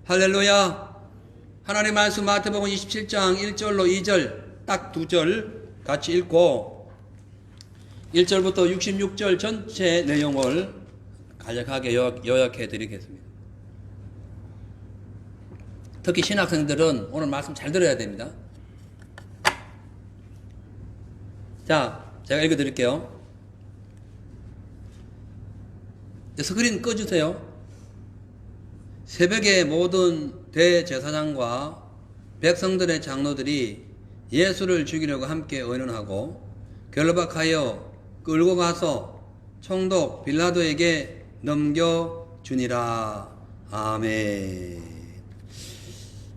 할렐루야. 하나님 말씀 마태복음 27장 1절로 2절 딱 2절 같이 읽고 1절부터 66절 전체 내용을 간략하게 요약해 드리겠습니다. 특히 신학생들은 오늘 말씀 잘 들어야 됩니다. 자, 제가 읽어 드릴게요. 스크린 꺼주세요. 새벽에 모든 대제사장과 백성들의 장로들이 예수를 죽이려고 함께 의논하고 결박하여 끌고 가서 총독 빌라도에게 넘겨주니라. 아멘.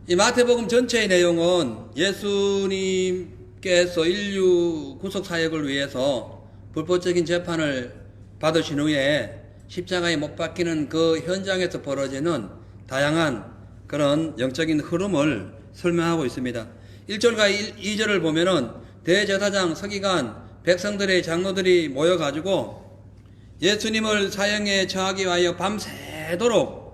이 마태복음 전체의 내용은 예수님께서 인류 구속 사역을 위해서 불법적인 재판을 받으신 후에 십자가에 못 박히는 그 현장에서 벌어지는 다양한 그런 영적인 흐름을 설명하고 있습니다. 1절과 2절을 보면은 대제사장, 서기관, 백성들의 장로들이 모여가지고 예수님을 사형에 처하기 위하여 밤새도록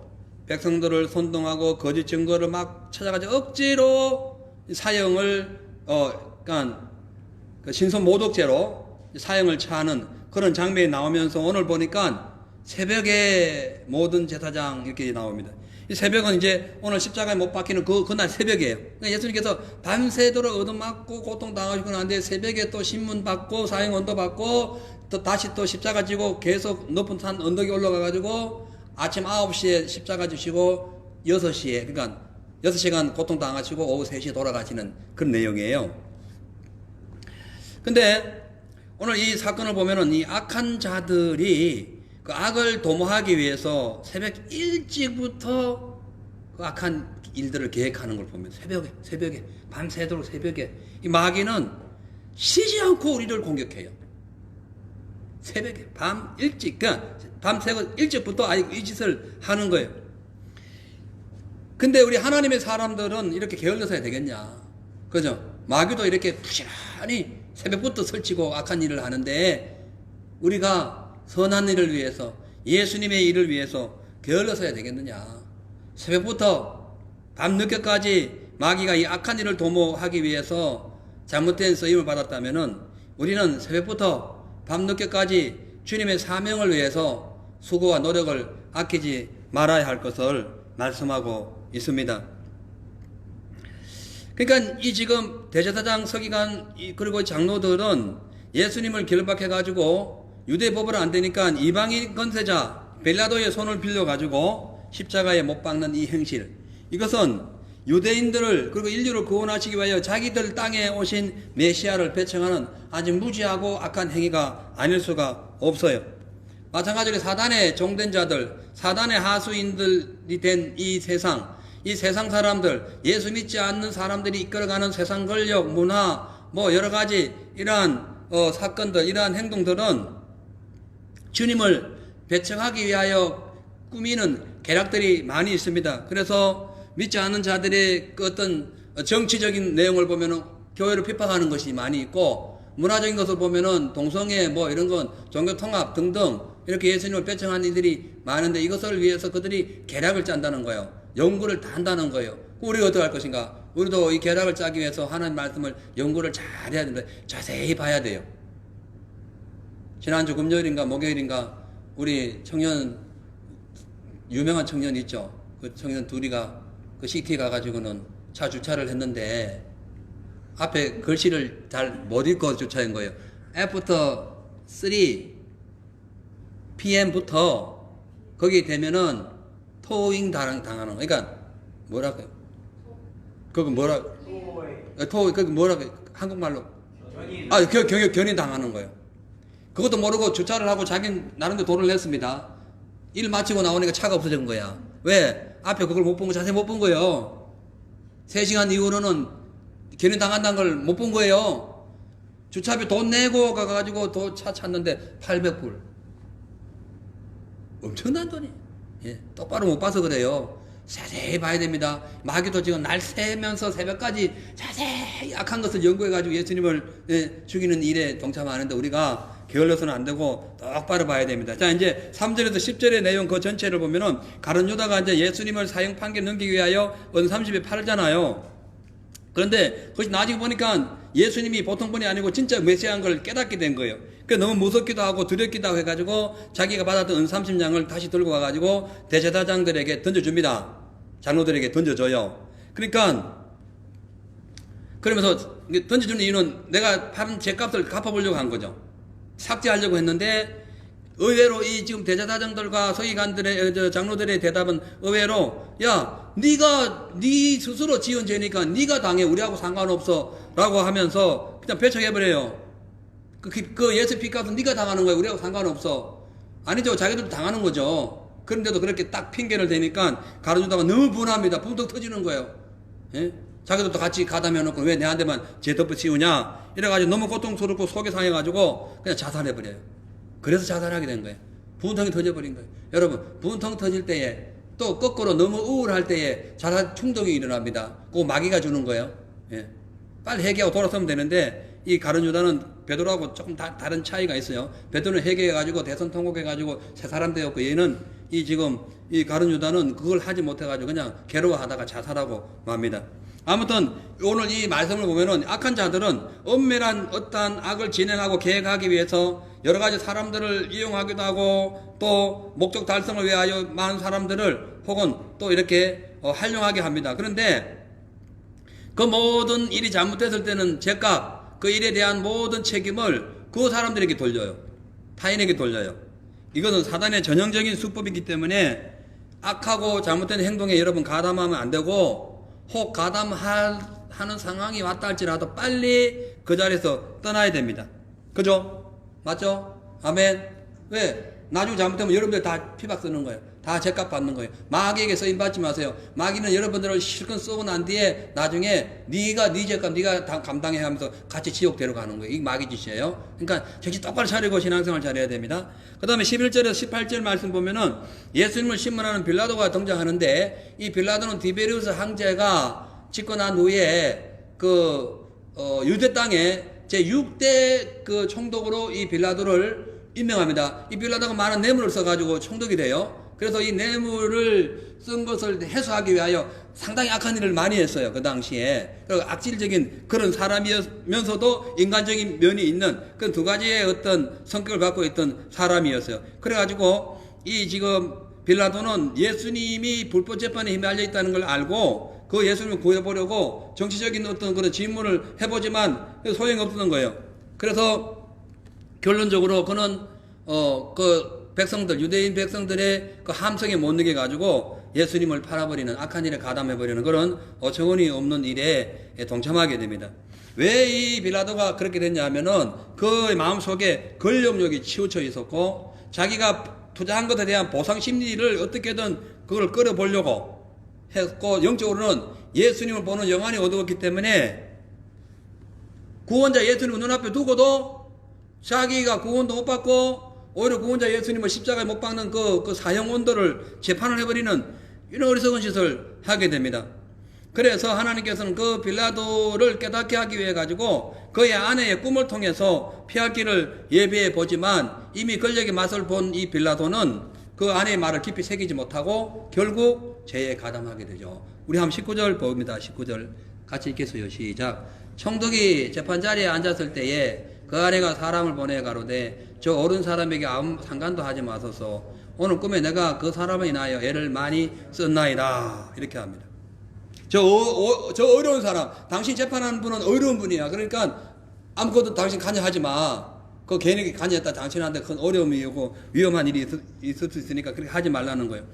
백성들을 선동하고 거짓 증거를 막 찾아가지고 억지로 사형을 그러니까 신선 모독죄로 사형을 처하는 그런 장면이 나오면서 오늘 보니까 새벽에 모든 제사장 이렇게 나옵니다. 이 새벽은 이제 오늘 십자가에 못 박히는 그날 새벽이에요. 그러니까 예수님께서 밤새도록 얻어맞고 고통당하시고 나는데 새벽에 또 신문 받고 사형 언도 받고 또 다시 또 십자가 지고 계속 높은 산 언덕에 올라가가지고 아침 9시에 십자가 지시고 6시에 그러니까 6시간 고통당하시고 오후 3시에 돌아가시는 그런 내용이에요. 근데 오늘 이 사건을 보면은 이 악한 자들이 그 악을 도모하기 위해서 새벽 일찍부터 그 악한 일들을 계획하는 걸 보면 새벽에 밤새도록 새벽에 이 마귀는 쉬지 않고 우리를 공격해요. 새벽에 밤 일찍 그러니까 밤새고 일찍부터 이 짓을 하는 거예요. 근데 우리 하나님의 사람들은 이렇게 게을러서야 되겠냐? 그죠? 마귀도 이렇게 부지런히 새벽부터 설치고 악한 일을 하는데 우리가 선한 일을 위해서 예수님의 일을 위해서 게을러서야 되겠느냐? 새벽부터 밤늦게까지 마귀가 이 악한 일을 도모하기 위해서 잘못된 쓰임을 받았다면은 우리는 새벽부터 밤늦게까지 주님의 사명을 위해서 수고와 노력을 아끼지 말아야 할 것을 말씀하고 있습니다. 그러니까 이 지금 대제사장, 서기관 그리고 장로들은 예수님을 결박해가지고 유대법으로 안 되니까 이방인 건세자 빌라도의 손을 빌려가지고 십자가에 못 박는 이 행실, 이것은 유대인들을 그리고 인류를 구원하시기 위하여 자기들 땅에 오신 메시아를 배척하는 아주 무지하고 악한 행위가 아닐 수가 없어요. 마찬가지로 사단의 종된 자들, 사단의 하수인들이 된 이 세상 사람들, 예수 믿지 않는 사람들이 이끌어가는 세상 권력, 문화, 뭐 여러 가지 이러한 사건들, 이러한 행동들은 주님을 배척하기 위하여 꾸미는 계략들이 많이 있습니다. 그래서 믿지 않는 자들의 그 어떤 정치적인 내용을 보면은 교회를 핍박하는 것이 많이 있고, 문화적인 것을 보면은 동성애 뭐 이런 건 종교 통합 등등 이렇게 예수님을 배척하는 이들이 많은데 이것을 위해서 그들이 계략을 짠다는 거예요. 연구를 다 한다는 거예요. 우리가 어떻게 할 것인가? 우리도 이 계략을 짜기 위해서 하나님 말씀을 연구를 잘 해야 된다. 자세히 봐야 돼요. 지난주 금요일인가 목요일인가 우리 청년, 유명한 청년 있죠. 그 청년 둘이가 그 시티 가가지고는 차 주차를 했는데 앞에 글씨를 잘 못 읽고 주차한 거예요. After 3 PM부터 거기 되면은 토잉 당하는 거. 그러니까 뭐라고요? 그거 뭐라고 한국말로? 견인 당하는 거예요. 그것도 모르고 주차를 하고 자기 나름대로 돈을 냈습니다. 일 마치고 나오니까 차가 없어진 거야. 왜? 앞에 그걸 못 본 거, 자세히 못 본 거예요. 3시간 이후로는 견인 당한다는 걸 못 본 거예요. 주차비 돈 내고 가가지고 차 찾는데 800불. 엄청난 돈이. 예, 똑바로 못 봐서 그래요. 자세히 봐야 됩니다. 마귀도 지금 날 새면서 새벽까지 자세히 악한 것을 연구해가지고 예수님을 죽이는 일에 동참하는데 우리가 게을러서는 안 되고 똑바로 봐야 됩니다. 자, 이제 3절에서 10절의 내용 그 전체를 보면은 가룟 유다가 이제 예수님을 사형 판결 넘기기 위하여 은 30에 팔잖아요. 그런데 그것이 나중에 보니까 예수님이 보통 분이 아니고 진짜 메시아인 걸 깨닫게 된 거예요. 그 너무 무섭기도 하고 두렵기도 하고 해가지고 자기가 받았던 은 30냥을 다시 들고 와가지고 대제사장들에게 던져줍니다. 장로들에게 던져줘요. 그러니까 그러면서 던져주는 이유는 내가 파는 죗값을 갚아보려고 한 거죠. 삭제하려고 했는데 의외로 이 지금 대제사장들과 서기관들의 장로들의 대답은 의외로 야 네가 네 스스로 지은 죄니까 네가 당해 우리하고 상관없어라고 하면서 그냥 배척해버려요. 그 예수 피값은 네가 당하는 거야. 우리하고 상관없어. 아니죠. 자기들도 당하는 거죠. 그런데도 그렇게 딱 핑계를 대니까 가룟 유다가 너무 분합니다. 붕떡 터지는 거예요. 예? 자기들도 같이 가담해놓고 왜 내한테만 죄 덮어씌우냐 이래가지고 너무 고통스럽고 속이 상해가지고 그냥 자살해버려요. 그래서 자살하게 된 거예요. 분통이 터져버린 거예요. 여러분 분통 터질 때에 또 거꾸로 너무 우울할 때에 자살 충동이 일어납니다. 그거 마귀가 주는 거예요. 예. 빨리 회개하고 돌아서면 되는데 이 가룟 유다는 베드로하고 조금 다른 차이가 있어요. 베드로는 회개해가지고 대선통곡해가지고 새 사람 되었고 얘는 지금 이 가룟 유다는 그걸 하지 못해가지고 그냥 괴로워하다가 자살하고 맙니다. 아무튼 오늘 이 말씀을 보면은 악한 자들은 엄밀한 어떠한 악을 진행하고 계획하기 위해서 여러 가지 사람들을 이용하기도 하고 또 목적 달성을 위하여 많은 사람들을 혹은 또 이렇게 활용하게 합니다. 그런데 그 모든 일이 잘못됐을 때는 죄값 그 일에 대한 모든 책임을 그 사람들에게 돌려요. 타인에게 돌려요. 이것은 사단의 전형적인 수법이기 때문에 악하고 잘못된 행동에 여러분 가담하면 안 되고 혹 가담하는 상황이 왔다 할지라도 빨리 그 자리에서 떠나야 됩니다. 그죠? 맞죠? 아멘. 왜? 나중에 잘못하면 여러분들 다 피박 쓰는 거예요. 다 죄값 받는 거예요. 마귀에게 쓰임 받지 마세요. 마귀는 여러분들을 실컷 쏘고 난 뒤에 나중에 네가 네 죄값 네가 감당해 하면서 같이 지옥 데려가는 거예요. 이게 마귀 짓이에요. 그러니까 정신 똑바로 차리고 신앙생활 잘해야 됩니다. 그 다음에 11절에서 18절 말씀 보면은 예수님을 신문하는 빌라도가 등장하는데 이 빌라도는 디베리우스 황제가 집권한 후에 유대 땅에 제6대 그 총독으로 이 빌라도를 임명합니다. 이 빌라도가 많은 뇌물을 써가지고 총독이 돼요. 그래서 이 뇌물을 쓴 것을 해소하기 위하여 상당히 악한 일을 많이 했어요. 그 당시에. 그리고 악질적인 그런 사람이면서도 인간적인 면이 있는 그 두 가지의 어떤 성격을 갖고 있던 사람이었어요. 그래가지고 이 지금 빌라도는 예수님이 불법 재판에 휘말려 있다는 걸 알고 그 예수님을 구해보려고 정치적인 어떤 그런 질문을 해보지만 소용이 없었던 거예요. 그래서 결론적으로 그는 백성들, 유대인 백성들의 그 함성에 못 이겨가지고 예수님을 팔아버리는 악한 일에 가담해버리는 그런 어처구니 없는 일에 동참하게 됩니다. 왜 이 빌라도가 그렇게 됐냐 하면은 그 마음속에 권력욕이 치우쳐 있었고 자기가 투자한 것에 대한 보상 심리를 어떻게든 그걸 끌어보려고 했고 영적으로는 예수님을 보는 영안이 어두웠기 때문에 구원자 예수님을 눈앞에 두고도 자기가 구원도 못 받고 오히려 구원자 예수님을 십자가에 못 박는 그 사형 온도를 재판을 해버리는 이런 어리석은 짓을 하게 됩니다. 그래서 하나님께서는 그 빌라도를 깨닫게 하기 위해 가지고 그의 아내의 꿈을 통해서 피할 길을 예비해 보지만 이미 권력의 맛을 본 이 빌라도는 그 아내의 말을 깊이 새기지 못하고 결국 죄에 가담하게 되죠. 우리 한번 19절 봅니다. 19절 같이 읽겠어요. 시작. 총독이 재판자리에 앉았을 때에 그 아내가 사람을 보내 가로되 저 어른 사람에게 아무 상관도 하지 마소서. 오늘 꿈에 내가 그 사람을 인하여 애를 많이 썼나이다. 이렇게 합니다. 저 어려운 사람, 당신 재판하는 분은 어려운 분이야. 그러니까 아무것도 당신 관여하지 마. 그 괜히 관여했다 당신한테 큰 어려움이 오고 위험한 일이 있을 수 있으니까 그렇게 하지 말라는 거예요.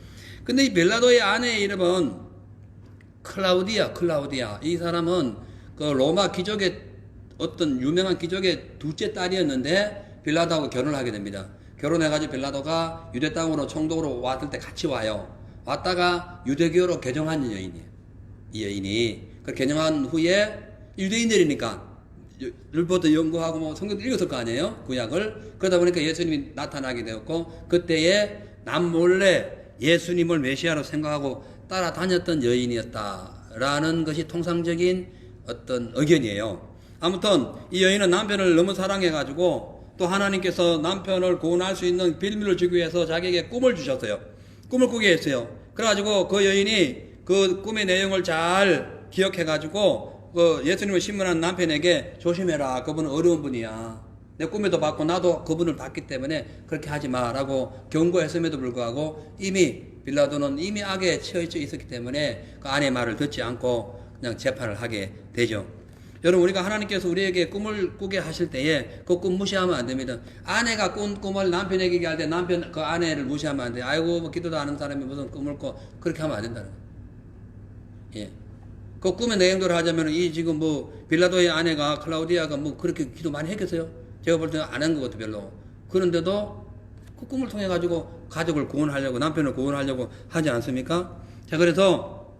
근데 이 빌라도의 아내의 이름은 클라우디아. 이 사람은 그 로마 귀족의 어떤 유명한 귀족의 둘째 딸이었는데 빌라도하고 결혼을 하게 됩니다. 결혼해가지고 빌라도가 유대 땅으로 총독으로 왔을 때 같이 와요. 왔다가 유대교로 개종한 여인이에요. 이 여인이 그 개종한 후에 유대인들이니까 율법도 연구하고 뭐 성경도 읽었을 거 아니에요. 구약을. 그러다 보니까 예수님이 나타나게 되었고 그때에 남몰래 예수님을 메시아로 생각하고 따라다녔던 여인이었다라는 것이 통상적인 어떤 의견이에요. 아무튼 이 여인은 남편을 너무 사랑해가지고 또 하나님께서 남편을 구원할 수 있는 빌미를 주기 위해서 자기에게 꿈을 주셨어요. 꿈을 꾸게 했어요. 그래가지고 그 여인이 그 꿈의 내용을 잘 기억해가지고 그 예수님을 신문한 남편에게 조심해라. 그분은 어려운 분이야. 내 꿈에도 봤고 나도 그분을 봤기 때문에 그렇게 하지 마라고 경고했음에도 불구하고 이미 빌라도는 이미 악에 처해 있었기 때문에 그 아내의 말을 듣지 않고 그냥 재판을 하게 되죠. 여러분, 우리가 하나님께서 우리에게 꿈을 꾸게 하실 때에 그 꿈 무시하면 안 됩니다. 아내가 꾼 꿈을 남편에게 얘기할 때 남편 그 아내를 무시하면 안 돼요. 아이고 뭐 기도도 안 하는 사람이 무슨 꿈을 꿔. 그렇게 하면 안 된다는 거예요. 예. 그 꿈의 내용대로 하자면 이 지금 뭐 빌라도의 아내가 클라우디아가 뭐 그렇게 기도 많이 했겠어요? 제가 볼 때는 안 한 것 같아요, 별로. 그런데도 그 꿈을 통해 가지고 가족을 구원하려고, 남편을 구원하려고 하지 않습니까? 자, 그래서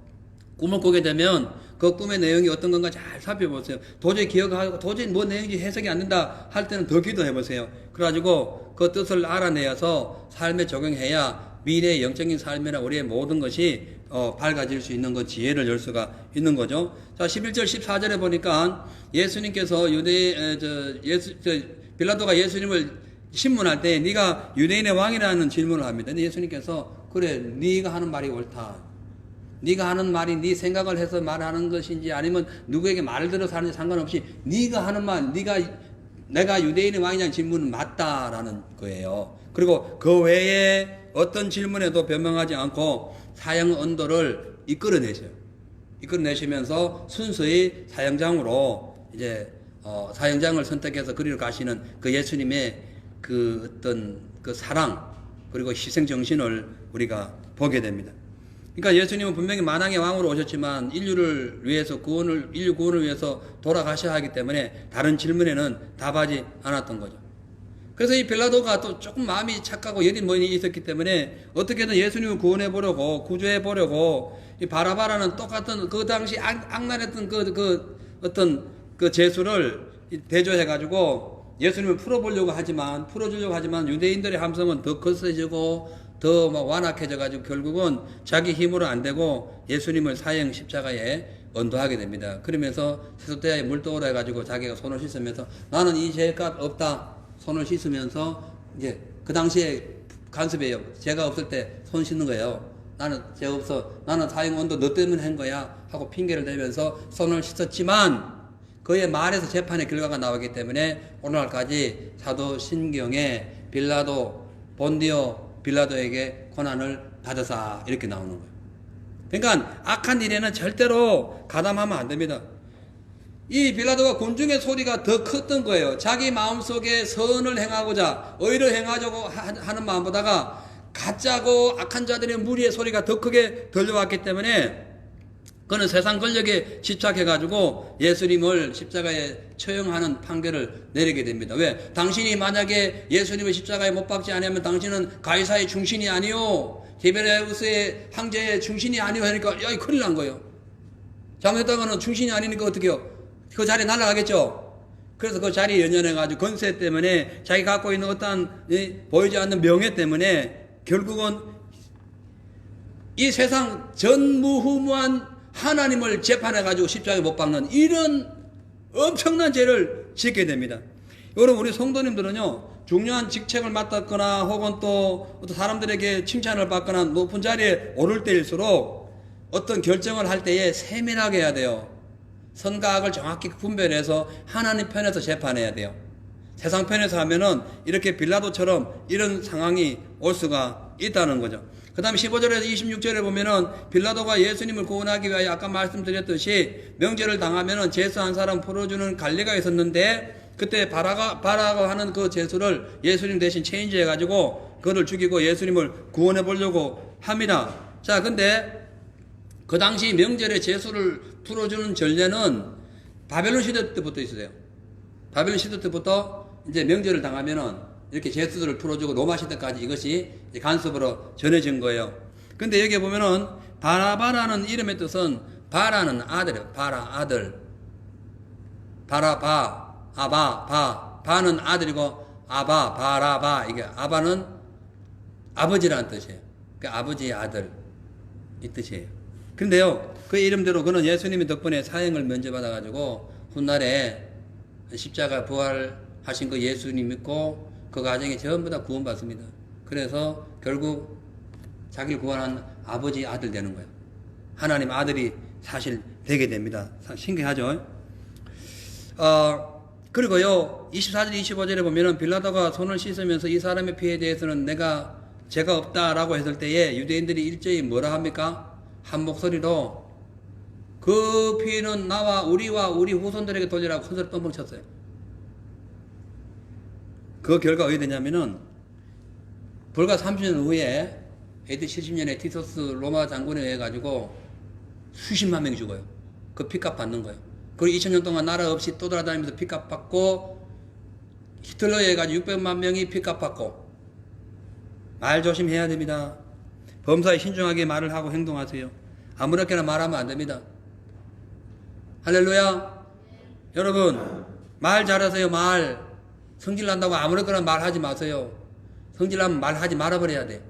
꿈을 꾸게 되면 그 꿈의 내용이 어떤 건가 잘 살펴보세요. 도저히 기억하고 도저히 뭐 내용인지 해석이 안 된다 할 때는 더 기도해 보세요. 그래가지고 그 뜻을 알아내어서 삶에 적용해야 미래의 영적인 삶이나 우리의 모든 것이 밝아질 수 있는 그 지혜를 열 수가 있는 거죠. 자, 11절 14절에 보니까 예수님께서 빌라도가 예수님을 신문할 때 네가 유대인의 왕이라는 질문을 합니다. 근데 예수님께서 그래, 네가 하는 말이 옳다. 네가 하는 말이 네 생각을 해서 말하는 것인지 아니면 누구에게 말을 들어서 하는지 상관없이 네가 하는 말, 내가 유대인의 왕이냐는 질문은 맞다라는 거예요. 그리고 그 외에 어떤 질문에도 변명하지 않고 사형 언도를 이끌어내셔요. 이끌어내시면서 순수히 사형장으로 이제 사형장을 선택해서 그리로 가시는 그 예수님의 그 어떤 그 사랑 그리고 희생 정신을 우리가 보게 됩니다. 그러니까 예수님은 분명히 만왕의 왕으로 오셨지만 인류 구원을 위해서 돌아가셔야 하기 때문에 다른 질문에는 답하지 않았던 거죠. 그래서 이 빌라도가 또 조금 마음이 착하고 여린 뭐니 있었기 때문에 어떻게든 예수님을 구원해 보려고 구조해 보려고 이 바라바라는 똑같은 그 당시 악랄했던 어떤 그 죄수를 대조해 가지고 예수님을 풀어주려고 하지만 유대인들의 함성은 더 거세지고 더 막 완악해져 가지고 결국은 자기 힘으로 안 되고 예수님을 사형 십자가에 언도하게 됩니다. 그러면서 세숫대야에 물 떠오라 해가지고 자기가 손을 씻으면서 나는 이 죄값 없다. 손을 씻으면서 이제 그 당시에 간섭이에요. 죄가 없을 때 손 씻는 거예요. 나는 죄 없어. 나는 사형 언도 너 때문에 한 거야. 하고 핑계를 대면서 손을 씻었지만 그의 말에서 재판의 결과가 나오기 때문에 오늘날까지 사도 신경에 본디오 빌라도에게 고난을 받으사 이렇게 나오는 거예요. 그러니까 악한 일에는 절대로 가담하면 안 됩니다. 이 빌라도가 군중의 소리가 더 컸던 거예요. 자기 마음속에 선을 행하고자 의를 행하려고 하는 마음보다가 가짜고 악한 자들의 무리의 소리가 더 크게 들려왔기 때문에 그는 세상 권력에 집착해가지고 예수님을 십자가에 처형하는 판결을 내리게 됩니다. 왜? 당신이 만약에 예수님을 십자가에 못 박지 않으면 당신은 가이사의 중신이 아니요 디베레우스의 황제의 중신이 아니요 하니까 야, 큰일 난 거예요. 잘못했다가는 중신이 아니니까 어떻게 해요? 그 자리에 날아가겠죠. 그래서 그 자리에 연연해가지고 권세 때문에 자기 갖고 있는 어떠한 보이지 않는 명예 때문에 결국은 이 세상 전무후무한 하나님을 재판해가지고 십자가에 못 박는 이런 엄청난 죄를 짓게 됩니다. 여러분, 우리 성도님들은요, 중요한 직책을 맡았거나 혹은 또 사람들에게 칭찬을 받거나 높은 자리에 오를 때일수록 어떤 결정을 할 때에 세밀하게 해야 돼요. 선과 악을 정확히 분별해서 하나님 편에서 재판해야 돼요. 세상 편에서 하면은 이렇게 빌라도처럼 이런 상황이 올 수가 있다는 거죠. 그 다음에 15절에서 26절에 보면은 빌라도가 예수님을 구원하기 위하여 아까 말씀드렸듯이 명제를 당하면은 제수 한 사람 풀어주는 관리가 있었는데 그때 바라고 하는 그 제수를 예수님 대신 체인지 해가지고 그를 죽이고 예수님을 구원해 보려고 합니다. 자, 근데 그 당시 명절에 제수를 풀어주는 전례는 바벨론 시대 때부터 있었어요. 바벨론 시대 때부터 이제 명절을 당하면은 이렇게 제수들을 풀어주고 로마 시대까지 이것이 간섭으로 전해진 거예요. 근데 여기 보면은 바라바라는 이름의 뜻은 바라는 아들이에요. 바라 아들. 바라바 아바 바는 아들이고 아바 바라바 이게 아바는 아버지라는 뜻이에요. 그러니까 아버지의 아들 이 뜻이에요. 그런데요, 그 이름대로 그는 예수님의 덕분에 사형을 면제받아가지고 훗날에 십자가 부활한 하신 그 예수님 믿고 그 가정이 전부 다 구원받습니다. 그래서 결국 자기를 구원한 아버지 아들 되는 거예요. 하나님 아들이 사실 되게 됩니다. 신기하죠? 그리고요, 24절, 25절에 보면은 빌라도가 손을 씻으면서 이 사람의 피에 대해서는 내가 죄가 없다라고 했을 때에 유대인들이 일제히 뭐라 합니까? 한 목소리로 그 피는 나와 우리와 우리 후손들에게 돌리라고 큰 소리 뻥뻥 쳤어요. 그 결과 어떻게 되냐면은 불과 30년 후에 AD 70년에 티토스 로마 장군에 의해 가지고 수십만 명이 죽어요. 그 피값 받는 거예요. 그리고 2000년 동안 나라 없이 떠돌아다니면서 피값 받고 히틀러에 의해 가지고 600만 명이 피값 받고. 말 조심해야 됩니다. 범사에 신중하게 말을 하고 행동하세요. 아무렇게나 말하면 안 됩니다. 할렐루야. 여러분 말 잘하세요. 말 성질 난다고 아무렇게나 말하지 마세요. 성질 나면 말하지 말아버려야 돼.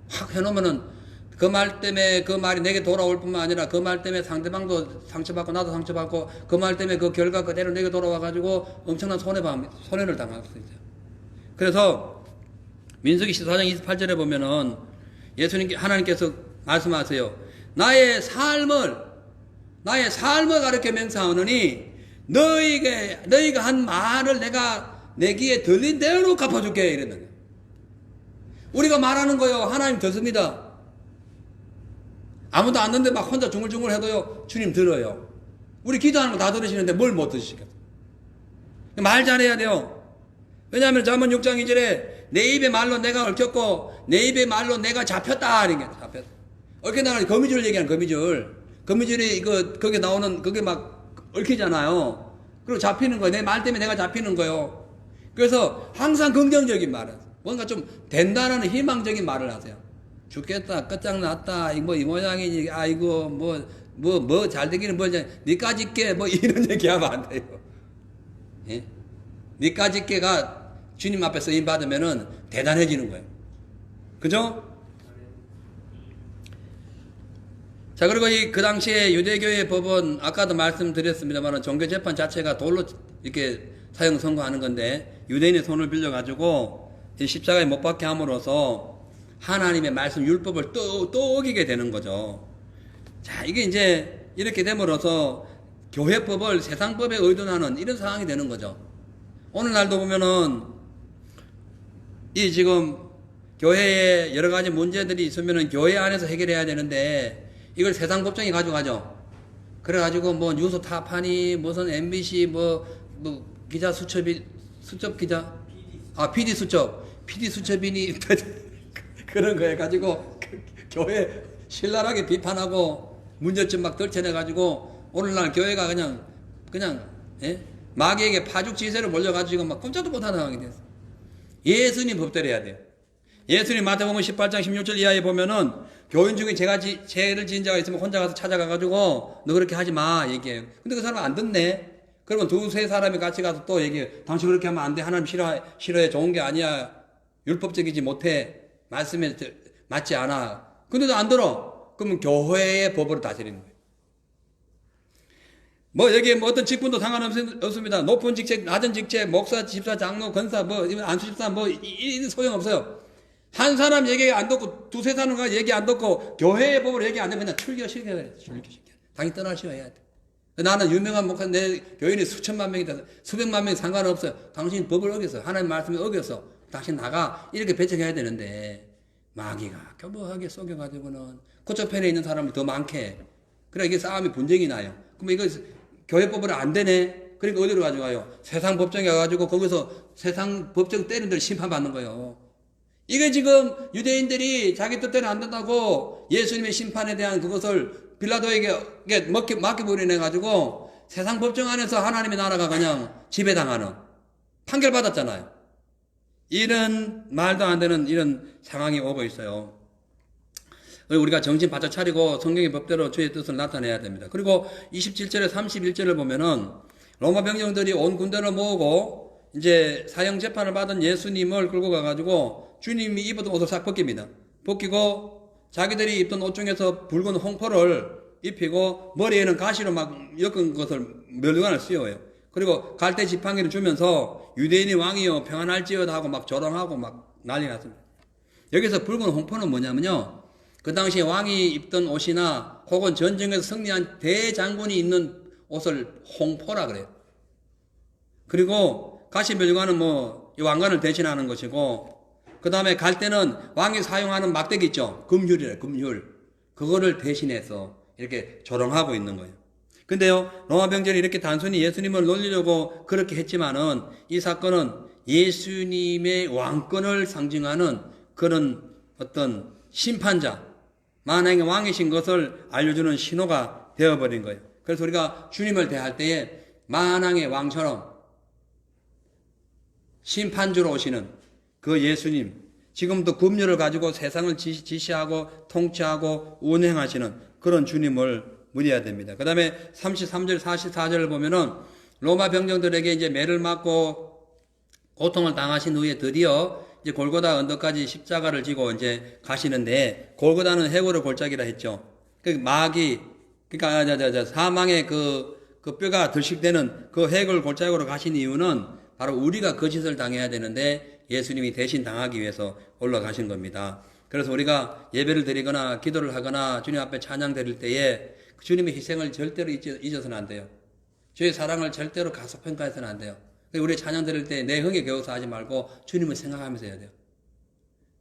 확 해놓으면은 그 말 때문에 그 말이 내게 돌아올 뿐만 아니라 그 말 때문에 상대방도 상처받고 나도 상처받고 그 말 때문에 그 결과 그대로 내게 돌아와가지고 엄청난 손해를 당할 수 있어요. 그래서 민수기 14장 28절에 보면은 하나님께서 말씀하세요. 나의 삶을 가르쳐 맹세하노니 너희가 한 말을 내가 내 귀에 들린 대로 갚아줄게 이랬는 거예요. 우리가 말하는 거요 하나님 듣습니다. 아무도 안 듣는데 막 혼자 중얼중얼 해도요 주님 들어요. 우리 기도하는 거 다 들으시는데 뭘 못 들으시겠어요? 말 잘해야 돼요. 왜냐하면 잠언 6장 2절에 내 입의 말로 내가 얽혔고 내 입의 말로 내가 잡혔다 이런 게 잡혔다. 얽혀 나가는 거미줄 얘기하는 거미줄이 거기에 나오는 그게 막 얽히잖아요. 그리고 잡히는 거예요. 내 말 때문에 내가 잡히는 거예요. 그래서 항상 긍정적인 말을 뭔가 좀 된다는 희망적인 말을 하세요. 죽겠다, 끝장났다, 이 모양이지, 아이고, 잘 되기는 니까짓 게, 이런 얘기 하면 안 돼요. 예? 니까짓 게가 주님 앞에 쓰임 받으면은 대단해지는 거예요. 그죠? 자, 그리고 그 당시에 유대교의 법은, 아까도 말씀드렸습니다만, 종교재판 자체가 돌로 이렇게 사형 선고하는 건데, 유대인의 손을 빌려가지고, 십자가에 못 박게 함으로써, 하나님의 말씀 율법을 또 어기게 되는 거죠. 자, 이게 이제 이렇게 됨으로써 교회법을 세상법에 의존하는 이런 상황이 되는 거죠. 오늘날도 보면은 이 지금 교회에 여러 가지 문제들이 있으면은 교회 안에서 해결해야 되는데 이걸 세상 법정이 가져가죠. 그래가지고 뉴스 타파니 무슨 MBC 기자 수첩 기자 PD 수첩이니 그런 거 해가지고 교회 신랄하게 비판하고 문제점 막 떨쳐내가지고 오늘날 교회가 그냥 마귀에게 파죽지세로 몰려가지고 막 꼼짝도 못하는 상황이 됐어. 예수님 법대로 해야 돼요. 예수님 마태복음 18장 16절 이하에 보면은 교인 중에 죄를 지은 자가 있으면 혼자 가서 찾아가가지고 너 그렇게 하지 마 얘기해요. 근데 그 사람은 안 듣네. 그러면 두세 사람이 같이 가서 또 얘기해요. 당신 그렇게 하면 안 돼. 하나님 싫어해. 좋은 게 아니야. 율법적이지 못해. 말씀에 맞지 않아. 근데도 안 들어. 그러면 교회의 법으로 다스리는 거예요. 여기에 어떤 직분도 상관없습니다. 높은 직책, 낮은 직책, 목사, 집사, 장로, 권사, 안수집사, 이 소용없어요. 한 사람 얘기 안 듣고, 두세 사람 얘기 안 듣고, 교회의 법으로 얘기 안 되면 그냥 출교시켜야 돼. 당연히 떠나셔야 돼. 나는 유명한 목사, 내 교인이 수천만 명이 돼서, 수백만 명이 상관없어요. 당신 법을 어겼어. 하나님 말씀을 어겼어. 당신 나가 이렇게 배척해야 되는데 마귀가 교묘하게 속여가지고는 그쪽 편에 있는 사람을 더 많게 해. 그래 이게 싸움이 분쟁이 나요. 그럼 이거 교회법으로 안 되네. 그러니까 어디로 가져가요? 세상 법정에 가가지고 거기서 세상 법정 때리는 데를 심판받는 거예요. 이게 지금 유대인들이 자기 뜻대로 안 된다고 예수님의 심판에 대한 그것을 빌라도에게 맡겨버려가지고 세상 법정 안에서 하나님의 나라가 그냥 지배당하는 판결받았잖아요. 이런 말도 안 되는 이런 상황이 오고 있어요. 우리가 정신 바짝 차리고 성경의 법대로 주의 뜻을 나타내야 됩니다. 그리고 27절에 31절을 보면은 로마 병정들이 온 군대를 모으고 이제 사형 재판을 받은 예수님을 끌고 가가지고 주님이 입었던 옷을 싹 벗깁니다. 벗기고 자기들이 입던 옷 중에서 붉은 홍포를 입히고 머리에는 가시로 막 엮은 것을 멸류관을 씌워요. 그리고 갈대 지팡이를 주면서 유대인이 왕이여 평안할지어다 하고 막 조롱하고 막 난리 났습니다. 여기서 붉은 홍포는 뭐냐면요, 그 당시에 왕이 입던 옷이나 혹은 전쟁에서 승리한 대장군이 입는 옷을 홍포라 그래요. 그리고 가시별관은 뭐 이 왕관을 대신하는 것이고, 그 다음에 갈대는 왕이 사용하는 막대기 있죠, 금휼이래요. 금휼. 그거를 대신해서 이렇게 조롱하고 있는 거예요. 근데요, 로마 병제는 이렇게 단순히 예수님을 놀리려고 그렇게 했지만은 이 사건은 예수님의 왕권을 상징하는 그런 어떤 심판자, 만왕의 왕이신 것을 알려주는 신호가 되어버린 거예요. 그래서 우리가 주님을 대할 때에 만왕의 왕처럼 심판주로 오시는 그 예수님, 지금도 금휼을 가지고 세상을 지시하고 통치하고 운행하시는 그런 주님을 문의해야 됩니다. 그 다음에 33절, 44절을 보면은 로마 병정들에게 이제 매를 맞고 고통을 당하신 후에 드디어 이제 골고다 언덕까지 십자가를 지고 이제 가시는데, 골고다는 해골의 골짜기라 했죠. 그 마귀, 그러니까 사망의 그 뼈가 들식되는 그 해골 골짜기로 가신 이유는 바로 우리가 그 짓을 당해야 되는데 예수님이 대신 당하기 위해서 올라가신 겁니다. 그래서 우리가 예배를 드리거나 기도를 하거나 주님 앞에 찬양 드릴 때에 주님의 희생을 절대로 잊어서는 안 돼요. 주의 사랑을 절대로 가소평가해서는 안 돼요. 우리 찬양 드릴 때 내 흥에 겨워서 하지 말고 주님을 생각하면서 해야 돼요.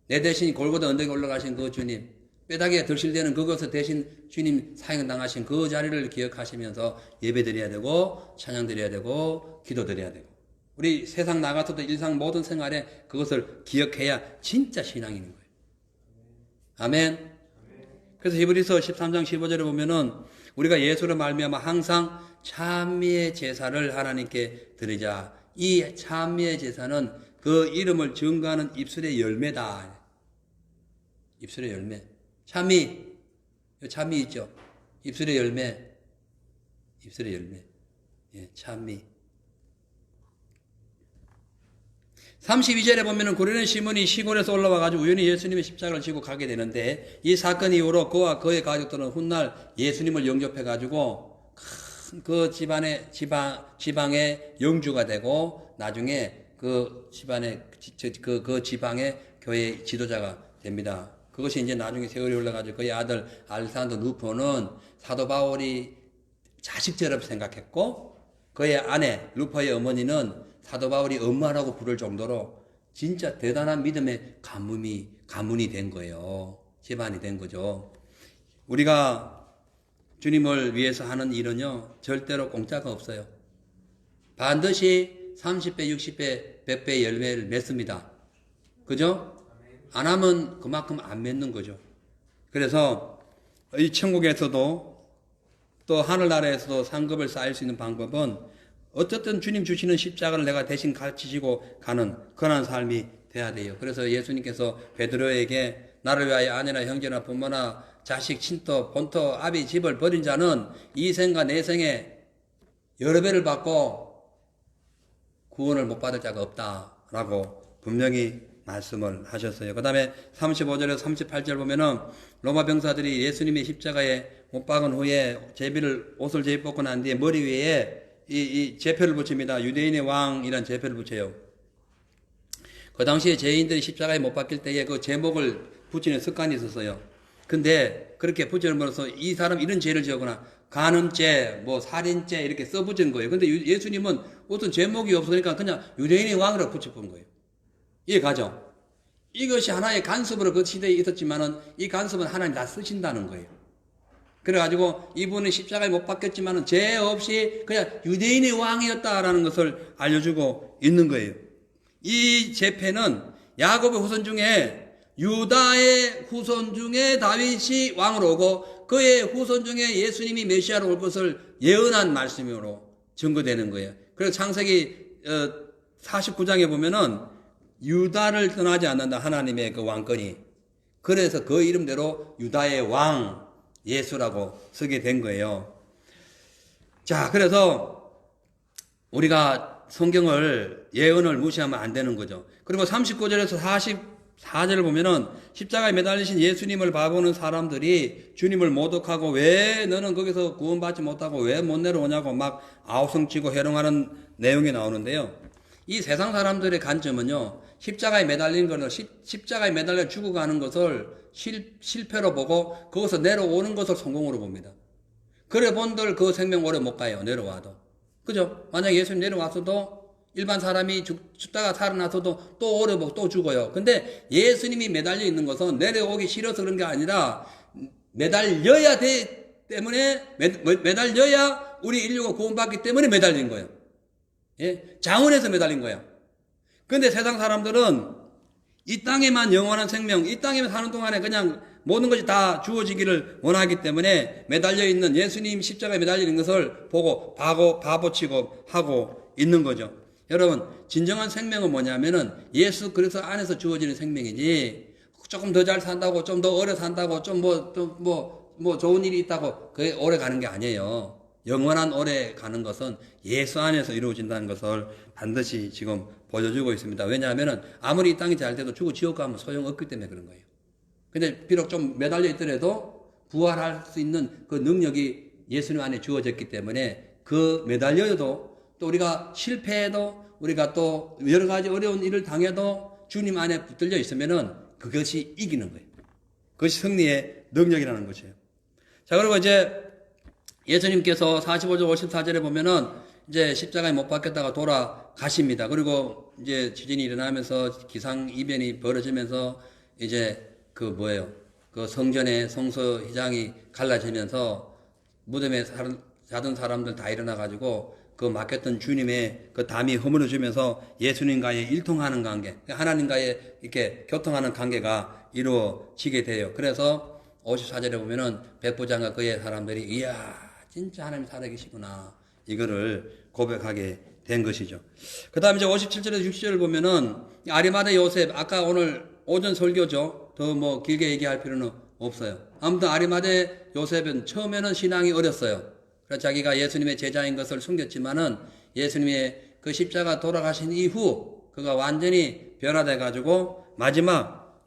내 대신 골고다 언덕에 올라가신 그 주님, 뼈다귀에 들실되는 그것을 대신 주님 사형 당하신 그 자리를 기억하시면서 예배 드려야 되고 찬양 드려야 되고 기도 드려야 되고, 우리 세상 나가서도 일상 모든 생활에 그것을 기억해야 진짜 신앙인 거예요. 아멘. 그래서 히브리서 13장 15절에 보면은 우리가 예수를 말미암아 항상 찬미의 제사를 하나님께 드리자. 이 찬미의 제사는 그 이름을 증거하는 입술의 열매다. 입술의 열매. 찬미. 찬미 있죠. 입술의 열매. 입술의 열매. 예, 찬미. 32절에 보면은 고레네 시몬이 시골에서 올라와가지고 우연히 예수님의 십자가를 지고 가게 되는데, 이 사건 이후로 그와 그의 가족들은 훗날 예수님을 영접해가지고 큰 그 지방의 영주가 되고 나중에 그 집안의 그 지방의 교회 지도자가 됩니다. 그것이 이제 나중에 세월이 흘러가지고 그의 아들 알렉산더 루포는 사도 바울이 자식처럼 생각했고, 그의 아내 루포의 어머니는 사도 바울이 엄마라고 부를 정도로 진짜 대단한 믿음의 가문이 된 거예요. 집안이 된 거죠. 우리가 주님을 위해서 하는 일은요, 절대로 공짜가 없어요. 반드시 30배, 60배, 100배의 열매를 맺습니다. 그죠? 안 하면 그만큼 안 맺는 거죠. 그래서 이 천국에서도 또 하늘나라에서도 상급을 쌓을 수 있는 방법은 어쨌든 주님 주시는 십자가를 내가 대신 같이 지고 가는 그런 삶이 돼야 돼요. 그래서 예수님께서 베드로에게 나를 위하여 아내나 형제나 부모나 자식, 친토, 본토, 아비, 집을 버린 자는 이 생과 내 생에 여러 배를 받고 구원을 못 받을 자가 없다라고 분명히 말씀을 하셨어요. 그 다음에 35절에서 38절 보면은 로마 병사들이 예수님의 십자가에 못 박은 후에 옷을 제비뽑고 난 뒤에 머리 위에 이 제표를 붙입니다. 유대인의 왕이란 제표를 붙여요. 그 당시에 죄인들이 십자가에 못 박힐 때에 그 제목을 붙이는 습관이 있었어요. 근데 그렇게 붙여놓으면서 이 사람 이런 죄를 지었거나 간음죄, 뭐 살인죄 이렇게 써붙인 거예요. 근데 예수님은 어떤 제목이 없으니까 그냥 유대인의 왕이라고 붙여본 거예요. 이해 가죠? 이것이 하나의 간섭으로 그 시대에 있었지만은 이 간섭은 하나님 다 쓰신다는 거예요. 그래가지고 이분은 십자가에 못 박혔지만은 죄 없이 그냥 유대인의 왕이었다라는 것을 알려주고 있는 거예요. 이 제패는 야곱의 후손 중에 유다의 후손 중에 다윗이 왕으로 오고 그의 후손 중에 예수님이 메시아로 올 것을 예언한 말씀으로 증거되는 거예요. 그래서 창세기 49장에 보면은 유다를 떠나지 않는다, 하나님의 그 왕권이. 그래서 그 이름대로 유다의 왕 예수라고 쓰게 된 거예요. 자, 그래서 우리가 성경을 예언을 무시하면 안 되는 거죠. 그리고 39절에서 4절을 보면은 십자가에 매달리신 예수님을 바라보는 사람들이 주님을 모독하고 왜 너는 거기서 구원받지 못하고 왜 못 내려오냐고 막 아우성치고 해롱하는 내용이 나오는데요. 이 세상 사람들의 관점은요, 십자가에 매달린 것을, 십자가에 매달려 죽어가는 것을 실패로 보고 거기서 내려오는 것을 성공으로 봅니다. 그래 본들 그 생명 오래 못 가요, 내려와도. 그죠? 만약에 예수님 내려왔어도 일반 사람이 죽다가 살아나서도 또 오래 보고 또 죽어요. 근데 예수님이 매달려 있는 것은 내려오기 싫어서 그런 게 아니라 매달려야 때문에 매달려야 우리 인류가 구원받기 때문에 매달린 거예요. 예? 자원에서 매달린 거예요. 근데 세상 사람들은 이 땅에만 영원한 생명, 이 땅에만 사는 동안에 그냥 모든 것이 다 주어지기를 원하기 때문에 매달려 있는 예수님 십자가에 매달려 있는 것을 보고 바보치고 하고 있는 거죠. 여러분, 진정한 생명은 뭐냐면은 예수 그리스도 안에서 주어지는 생명이지, 조금 더 잘 산다고, 좀 더 오래 산다고, 좀 좋은 일이 있다고, 그게 오래 가는 게 아니에요. 영원한 오래 가는 것은 예수 안에서 이루어진다는 것을 반드시 지금 보여주고 있습니다. 왜냐하면은 아무리 이 땅이 잘 돼도 죽어 지옥 가면 소용없기 때문에 그런 거예요. 근데 비록 좀 매달려 있더라도 부활할 수 있는 그 능력이 예수님 안에 주어졌기 때문에 그 매달려도 또 우리가 실패해도 우리가 또 여러 가지 어려운 일을 당해도 주님 안에 붙들려 있으면은 그것이 이기는 거예요. 그것이 승리의 능력이라는 것이에요. 자, 그리고 이제 예수님께서 45절 54절에 보면은 이제 십자가에 못 박혔다가 돌아가십니다. 그리고 이제 지진이 일어나면서 기상이변이 벌어지면서 이제 그 성전의 성소휘장이 갈라지면서 무덤에 자던 사람들 다 일어나가지고 그 막혔던 주님의 그 담이 허물어지면서 예수님과의 일통하는 관계, 하나님과의 이렇게 교통하는 관계가 이루어지게 돼요. 그래서 54절에 보면은 백부장과 그의 사람들이 이야, 진짜 하나님 살아계시구나, 이거를 고백하게 된 것이죠. 그 다음 이제 57절에서 60절을 보면은 아리마대 요셉, 아까 오늘 오전 설교죠. 더 길게 얘기할 필요는 없어요. 아무튼 아리마대 요셉은 처음에는 신앙이 어렸어요. 그래서 자기가 예수님의 제자인 것을 숨겼지만은 예수님의 그 십자가 돌아가신 이후 그가 완전히 변화돼 가지고 마지막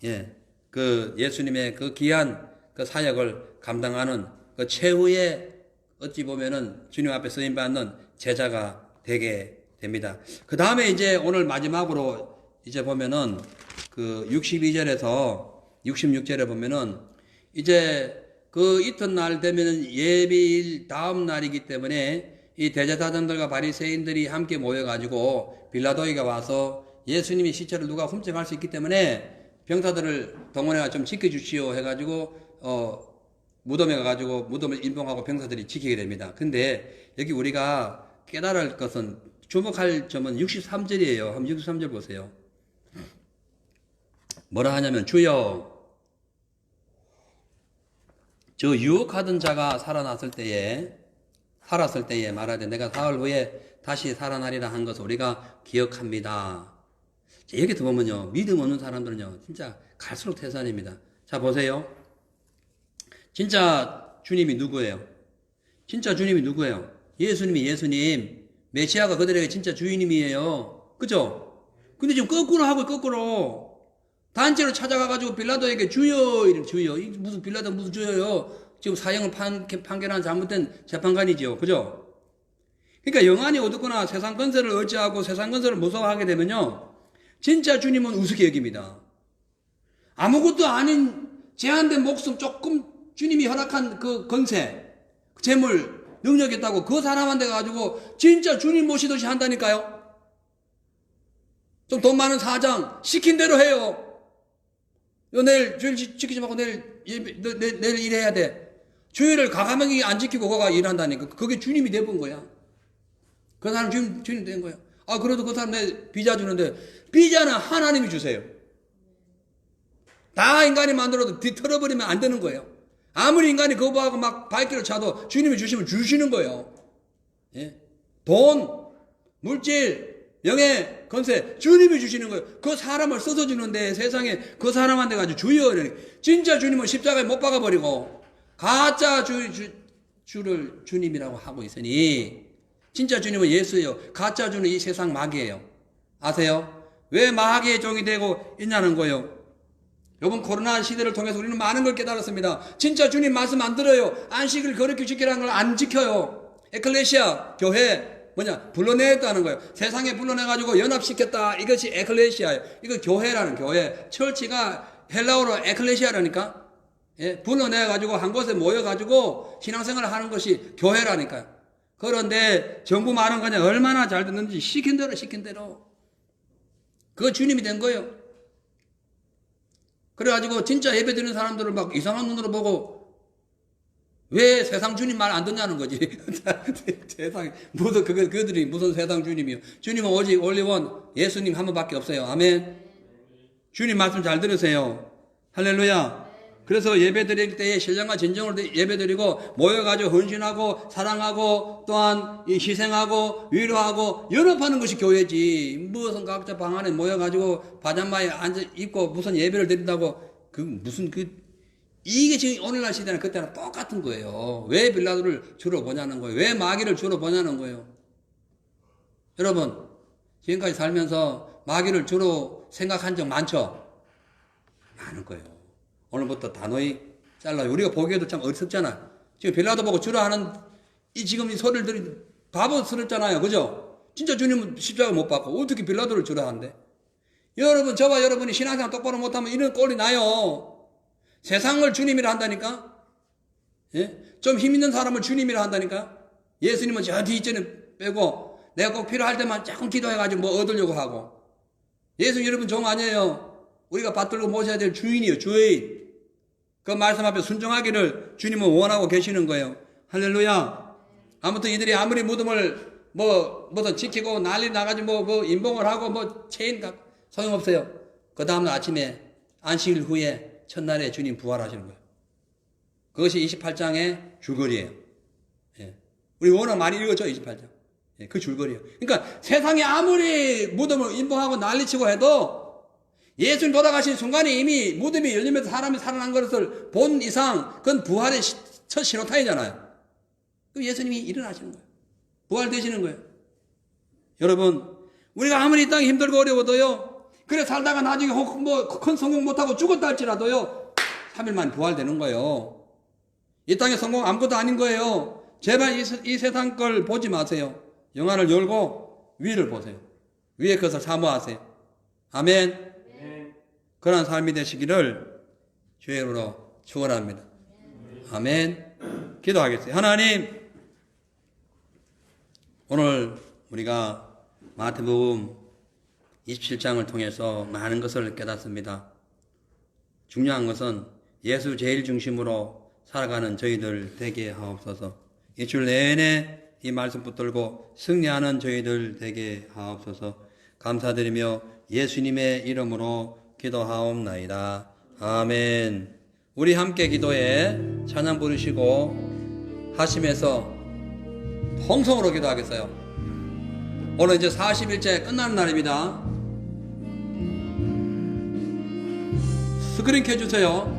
그 예수님의 그 귀한 그 사역을 감당하는 그 최후의 어찌 보면은 주님 앞에 쓰임 받는 제자가 되게 됩니다. 그 다음에 이제 오늘 마지막으로 이제 보면은 그 62절에서 66절에 보면은 이제 그 이튿날 되면은 예비일 다음 날이기 때문에 이 대제사장들과 바리새인들이 함께 모여가지고 빌라도에게 와서 예수님이 시체를 누가 훔쳐갈 수 있기 때문에 병사들을 동원해가 좀 지켜주시오 해가지고 무덤에 가가지고 무덤을 임봉하고 병사들이 지키게 됩니다. 근데 여기 우리가 깨달을 할 것은, 주목할 점은 63절이에요. 한번 63절 보세요. 뭐라 하냐면 주여, 저 유혹하던 자가 살았을 때에 말하되 내가 사흘 후에 다시 살아나리라 한 것을 우리가 기억합니다. 여기서 보면요, 믿음 없는 사람들은요 진짜 갈수록 태산입니다. 자, 보세요. 진짜 주님이 누구예요? 진짜 주님이 누구예요? 예수님, 메시아가 그들에게 진짜 주인님이에요. 그죠? 근데 지금 거꾸로 하고, 거꾸로 단체로 찾아가가지고 빌라도에게 주여, 주여. 무슨 빌라도 무슨 주여요? 지금 사형을 판결한 잘못된 재판관이지요. 그죠? 그러니까 영안이 어둡거나 세상 건설을 의지하고 세상 건설을 무서워하게 되면요, 진짜 주님은 우습게 여깁니다. 아무것도 아닌 제한된 목숨, 조금 주님이 허락한 그 건세, 재물, 능력이 있다고 그 사람한테 가지고 진짜 주님 모시듯이 한다니까요. 좀 돈 많은 사장 시킨 대로 해요. 내일 주일 지키지 말고 내일 일해야 돼. 주일을 과감하게 안 지키고 그가 일한다니까. 그게 주님이 돼본 거야. 그 사람 주님 된 거야. 아, 그래도 그 사람 내 비자 주는데, 비자는 하나님이 주세요. 다 인간이 만들어도 뒤틀어버리면 안 되는 거예요. 아무리 인간이 거부하고 막 발길을 차도 주님이 주시면 주시는 거예요. 예? 돈, 물질, 명예, 건세, 주님이 주시는 거예요. 그 사람을 써서 주는데 세상에 그 사람한테 가지고 주여 이러니, 진짜 주님은 십자가에 못 박아버리고 가짜 주를 주님이라고 하고 있으니, 진짜 주님은 예수예요. 가짜 주는 이 세상 마귀예요. 아세요? 왜 마귀의 종이 되고 있냐는 거예요. 이번 코로나 시대를 통해서 우리는 많은 걸 깨달았습니다. 진짜 주님 말씀 안 들어요. 안식을 거룩히 지키라는 걸 안 지켜요. 에클레시아, 교회, 불러냈다는 거예요. 세상에 불러내가지고 연합시켰다. 이것이 에클레시아예요. 이거 교회라는 교회. 철치가 헬라어로 에클레시아라니까. 예, 불러내가지고 한 곳에 모여가지고 신앙생활을 하는 것이 교회라니까요. 그런데 정부 말은 그냥 얼마나 잘 듣는지 시킨 대로. 그거 주님이 된 거예요. 그래가지고 진짜 예배 드리는 사람들을 막 이상한 눈으로 보고 왜 세상 주님 말 안 듣냐는 거지. 세상에 무슨 그들이 무슨 세상 주님이요. 주님은 오직 올리원 예수님 한 분밖에 없어요. 아멘. 주님 말씀 잘 들으세요. 할렐루야. 그래서 예배 드릴 때에 신령과 진정으로 예배 드리고 모여가지고 헌신하고 사랑하고 또한 희생하고 위로하고 연합하는 것이 교회지. 무슨 각자 방 안에 모여가지고 바자마에 앉아 입고 무슨 예배를 드린다고 이게 지금 오늘날 시대는 그때랑 똑같은 거예요. 왜 빌라도를 주로 보냐는 거예요. 왜 마귀를 주로 보냐는 거예요. 여러분 지금까지 살면서 마귀를 주로 생각한 적 많죠? 많을 거예요. 오늘부터 단호히 잘라요. 우리가 보기에도 참 어리석잖아. 지금 빌라도 보고 주라 하는 지금 이 소리를 들이 바보스럽잖아요. 그죠? 진짜 주님은 십자가 못 받고 어떻게 빌라도를 주라 하는데? 여러분, 저와 여러분이 신앙생활 똑바로 못하면 이런 꼴이 나요. 세상을 주님이라 한다니까? 예? 좀 힘 있는 사람을 주님이라 한다니까? 예수님은 저 뒷전에 빼고 내가 꼭 필요할 때만 조금 기도해가지고 뭐 얻으려고 하고. 예수 여러분 종 아니에요. 우리가 받들고 모셔야 될 주인이에요. 주인. 그 말씀 앞에 순종하기를 주님은 원하고 계시는 거예요. 할렐루야. 아무튼 이들이 아무리 무덤을 무슨 지키고 난리 나가지고 인봉을 하고 체인 소용없어요. 그 다음날 아침에 안식일 후에 첫날에 주님 부활하시는 거예요. 그것이 28장의 줄거리예요. 예. 우리 워낙 많이 읽었죠, 28장. 예, 그 줄거리예요. 그러니까 세상에 아무리 무덤을 인봉하고 난리치고 해도 예수님 돌아가신 순간에 이미 무덤이 열리면서 사람이 살아난 것을 본 이상 그건 부활의 첫 신호탄이잖아요. 그럼 예수님이 일어나시는 거예요. 부활되시는 거예요. 여러분, 우리가 아무리 이 땅이 힘들고 어려워도요, 그래 살다가 나중에 큰 성공 못하고 죽었다 할지라도요 3일 만에 부활되는 거예요. 이 땅의 성공 아무것도 아닌 거예요. 제발 이 세상 걸 보지 마세요. 영화를 열고 위를 보세요. 위의 것을 사모하세요. 아멘. 그러한 삶이 되시기를 주의 이름으로 축원합니다. 아멘. 기도하겠어요. 하나님, 오늘 우리가 마태복음 27장을 통해서 많은 것을 깨닫습니다. 중요한 것은 예수 제일 중심으로 살아가는 저희들 되게 하옵소서. 이 주 내내 이 말씀 붙들고 승리하는 저희들 되게 하옵소서. 감사드리며 예수님의 이름으로 기도하옵나이다. 아멘. 우리 함께 기도에 찬양 부르시고 하시면서 통성으로 기도하겠어요. 오늘 이제 40일째 끝나는 날입니다. 스크린 켜주세요.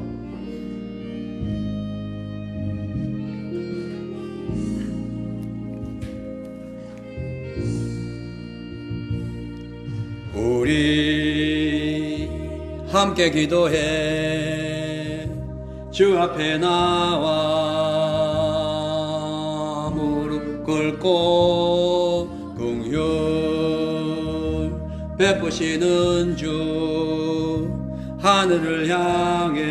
우리 함께 기도해 주 앞에 나와 무릎 꿇고 긍휼 베푸시는 주 하늘을 향해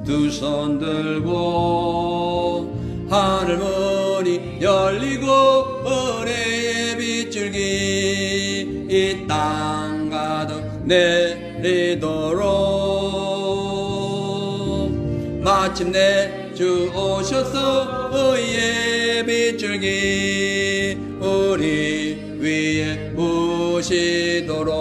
두 손 들고 하늘 문이 열리고 은혜의 빗줄기 이 땅 가득 내리도록 마침내 주 오셔서 의의 빗줄기 우리 위에 부시도록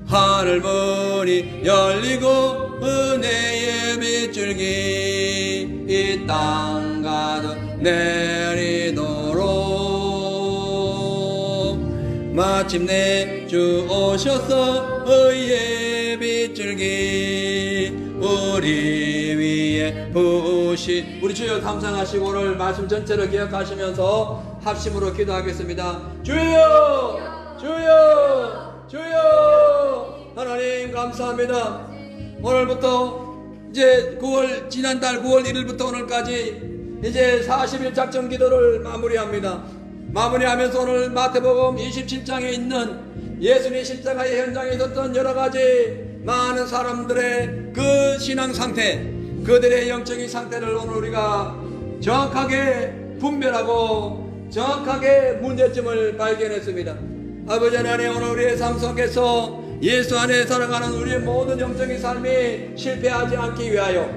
하늘 문이 열리고 은혜의 빗줄기 이 땅 가득 내리도록 마침내 주 오셔서 의의 빗줄기 우리 위에 부으시. 우리 주여 감상하시고 오늘 말씀 전체를 기억하시면서 합심으로 기도하겠습니다. 주여 주여 주여 하나님 감사합니다. 오늘부터 이제 지난달 9월 1일부터 오늘까지 이제 40일 작전 기도를 마무리합니다. 마무리하면서 오늘 마태복음 27장에 있는 예수님의 십자가의 현장에 있었던 여러가지 많은 사람들의 그 신앙 상태, 그들의 영적인 상태를 오늘 우리가 정확하게 분별하고 정확하게 문제점을 발견했습니다. 아버지 하나님, 오늘 우리의 삶 속에서 예수 안에 살아가는 우리의 모든 영적인 삶이 실패하지 않기 위하여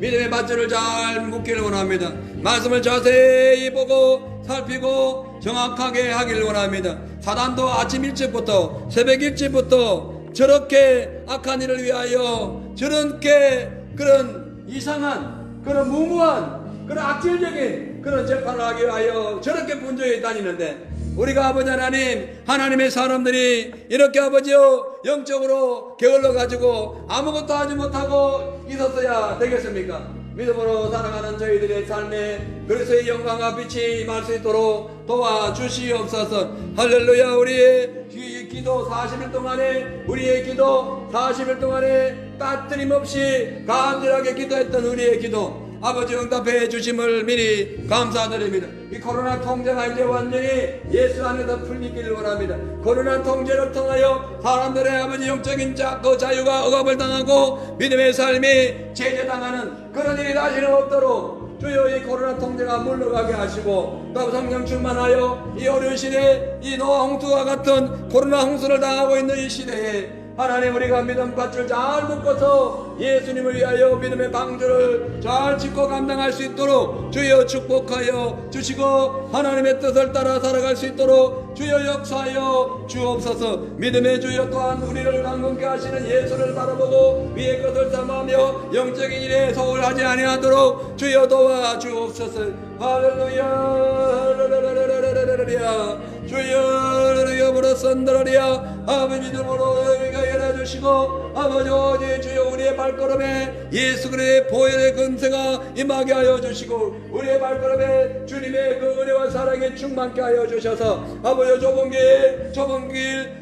믿음의 밧줄을 잘 묶기를 원합니다. 말씀을 자세히 보고 살피고 정확하게 하기를 원합니다. 사단도 아침 일찍부터 새벽 일찍부터 저렇게 악한 일을 위하여 저렇게 그런 이상한 그런 무모한 그런 악질적인 그런 재판을 하기 위하여 저렇게 분주히 다니는데, 우리가 아버지 하나님, 하나님의 사람들이 이렇게 아버지요 영적으로 게을러 가지고 아무것도 하지 못하고 있었어야 되겠습니까? 믿음으로 살아가는 저희들의 삶에 그리스도의 영광과 빛이 임할 수 있도록 도와주시옵소서. 할렐루야. 우리의 기도 40일 동안에, 우리의 기도 40일 동안에 빠뜨림없이 간절하게 기도했던 우리의 기도 아버지 응답해 주심을 미리 감사드립니다. 이 코로나 통제가 이제 완전히 예수 안에서 풀리기를 원합니다. 코로나 통제를 통하여 사람들의 아버지 영적인 자유가 억압을 당하고 믿음의 삶이 제재당하는 그런 일이 다시는 없도록 주여 이 코로나 통제가 물러가게 하시고, 또 성령 충만하여 이 어려운 시대에 이 노아 홍수와 같은 코로나 홍수를 당하고 있는 이 시대에 하나님, 우리가 믿음 밧줄 잘 묶어서 예수님을 위하여 믿음의 방주를 잘 짚고 감당할 수 있도록 주여 축복하여 주시고, 하나님의 뜻을 따라 살아갈 수 있도록 주여 역사하여 주옵소서. 믿음의 주여 또한 우리를 강건케 하시는 예수를 바라보고 위의 것을 삼으며 영적인 일에 소홀하지 아니하도록 주여 도와주옵소서. 할렐루야. 주여 부르선더리야. 아버지 이름으로 우리가 열어주시고, 아버지 오직 주여 우리의 발걸음에 예수 그리스도의 보혈의 근세가 임하게 하여 주시고, 우리의 발걸음에 주님의 그 은혜와 사랑에 충만케 하여 주셔서 아버지 좁은 길